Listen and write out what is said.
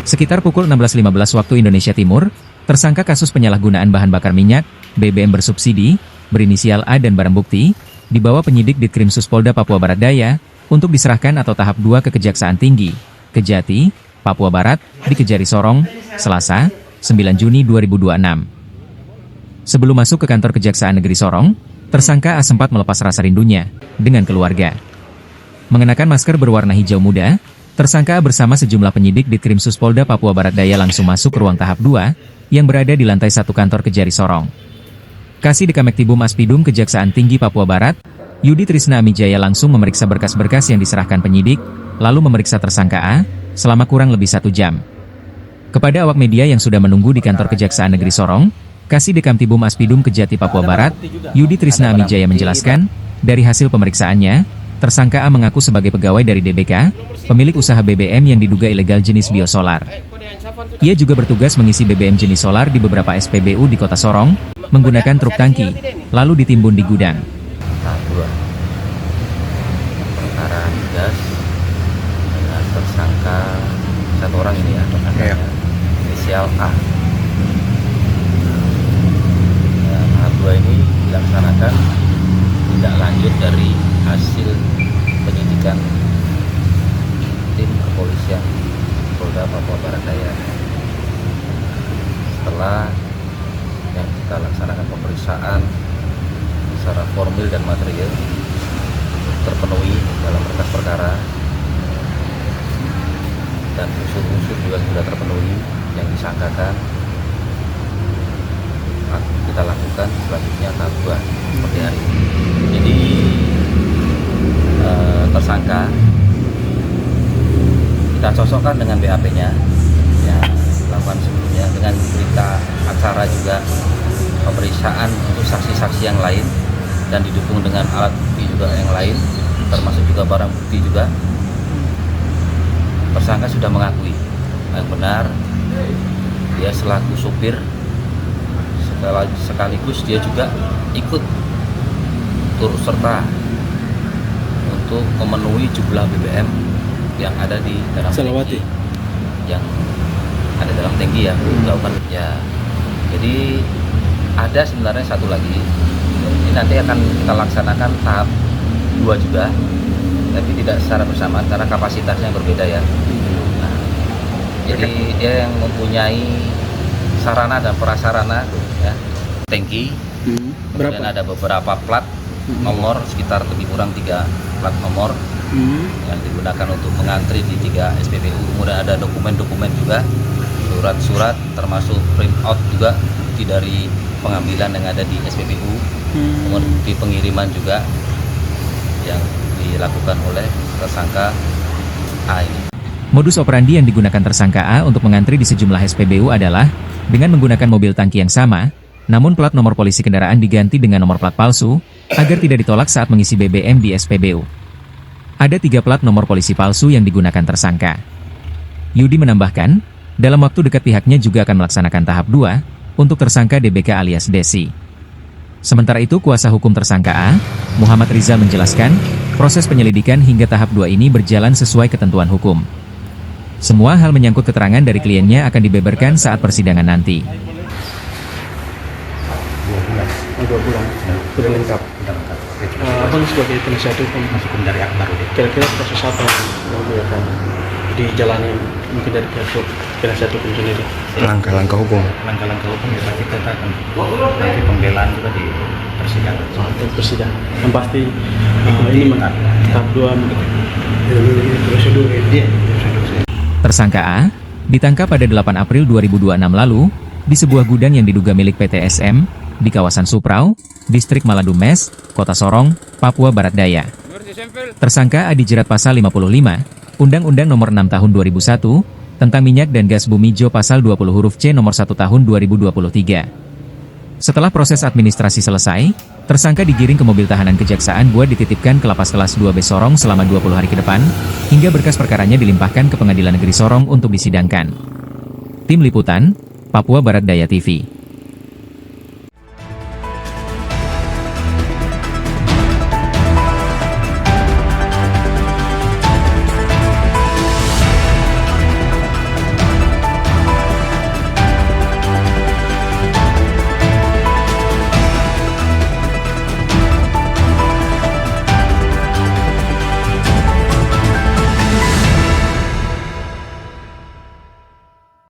Sekitar pukul 16.15 waktu Indonesia Timur, tersangka kasus penyalahgunaan bahan bakar minyak, BBM bersubsidi, berinisial A dan barang bukti, dibawa penyidik Ditkrimsus Polda Papua Barat Daya, untuk diserahkan atau tahap 2 ke Kejaksaan Tinggi, Kejati, Papua Barat, di Kejari Sorong, Selasa, 9 Juni 2026. Sebelum masuk ke kantor Kejaksaan Negeri Sorong, tersangka A sempat melepas rasa rindunya dengan keluarga. Mengenakan masker berwarna hijau muda, tersangka A bersama sejumlah penyidik Ditkrimsus Polda Papua Barat Daya langsung masuk ke ruang tahap 2, yang berada di lantai 1 kantor Kejari Sorong. Kasih Dekamektibum Aspidum Kejaksaan Tinggi Papua Barat, Yudi Trisna Amijaya langsung memeriksa berkas-berkas yang diserahkan penyidik, lalu memeriksa tersangka A, selama kurang lebih 1 jam. Kepada awak media yang sudah menunggu di kantor Kejaksaan Negeri Sorong, Kasih Dekamtibum Aspidum Kejati Papua Barat, Yudi Trisna Amijaya menjelaskan, dari hasil pemeriksaannya, tersangka A mengaku sebagai pegawai dari DBK, pemilik usaha BBM yang diduga ilegal jenis biosolar. Ia juga bertugas mengisi BBM jenis solar di beberapa SPBU di Kota Sorong, menggunakan truk tangki, lalu ditimbun di gudang. Tahap 2 perkara migas dengan tersangka satu orang ini ya, inisial A. Tahap 2 ini dilaksanakan tindak lanjut dari hasil penyidikan tim kepolisian Polda Papua Barat Daya. Setelah yang kita laksanakan pemeriksaan secara formil dan material terpenuhi dalam berkas perkara dan unsur-unsur juga sudah terpenuhi yang disangkakan, kita lakukan selanjutnya tahap 2 seperti hari ini. Jadi tersangka kita cocokkan dengan BAP-nya yang dilakukan sebelumnya dengan berita acara juga pemeriksaan untuk saksi-saksi yang lain dan didukung dengan alat bukti juga yang lain, termasuk juga barang bukti juga. Tersangka sudah mengakui yang benar dia selaku supir, sekaligus dia juga ikut turut serta untuk memenuhi jumlah BBM yang ada di dalam tangki, yang ada dalam tangki ya, dilakukan ya. Jadi ada sebenarnya satu lagi, ini nanti akan kita laksanakan tahap 2 juga, tapi tidak secara bersamaan karena kapasitasnya berbeda ya. Nah, jadi dia yang mempunyai sarana dan prasarana ya, tangki, kemudian ada beberapa plat nomor, sekitar lebih kurang 3 plat nomor yang digunakan untuk mengantri di 3 SPBU. Kemudian ada dokumen-dokumen juga, surat-surat, termasuk print out juga bukti dari pengambilan yang ada di SPBU, kemudian bukti pengiriman juga yang dilakukan oleh tersangka A ini. Modus operandi yang digunakan tersangka A untuk mengantri di sejumlah SPBU adalah dengan menggunakan mobil tangki yang sama, namun plat nomor polisi kendaraan diganti dengan nomor plat palsu, agar tidak ditolak saat mengisi BBM di SPBU. Ada 3 plat nomor polisi palsu yang digunakan tersangka. Yudi menambahkan, dalam waktu dekat pihaknya juga akan melaksanakan tahap 2, untuk tersangka DBK alias Desi. Sementara itu kuasa hukum tersangka A, Muhammad Rizal menjelaskan, proses penyelidikan hingga tahap 2 ini berjalan sesuai ketentuan hukum. Semua hal menyangkut keterangan dari kliennya akan dibeberkan saat persidangan nanti. 2 bulan sudah lengkap. Abang sebagai penasihat hukum Hukum dari Akbar itu. kira-kira proses apa yang akan dijalani mungkin dari pihak penasihat hukum sendiri? Langkah-langkah hukum. Langkah-langkah hukum ya pasti kita akan nanti pembelaan juga di persidangan. Untuk persidangan yang pasti ini tahap 2 prosedur. Tersangka A ditangkap pada 8 April 2026 lalu di sebuah gudang yang diduga milik PT SM di kawasan Suprau, Distrik Maladumes, Kota Sorong, Papua Barat Daya. Tersangka A dijerat pasal 55 Undang-Undang Nomor 6 Tahun 2001 tentang minyak dan gas bumi Jo pasal 20 huruf C Nomor 1 Tahun 2023. Setelah proses administrasi selesai, tersangka digiring ke mobil tahanan Kejaksaan buat dititipkan ke Lapas Kelas 2B Sorong selama 20 hari ke depan, hingga berkas perkaranya dilimpahkan ke Pengadilan Negeri Sorong untuk disidangkan. Tim Liputan, Papua Barat Daya TV.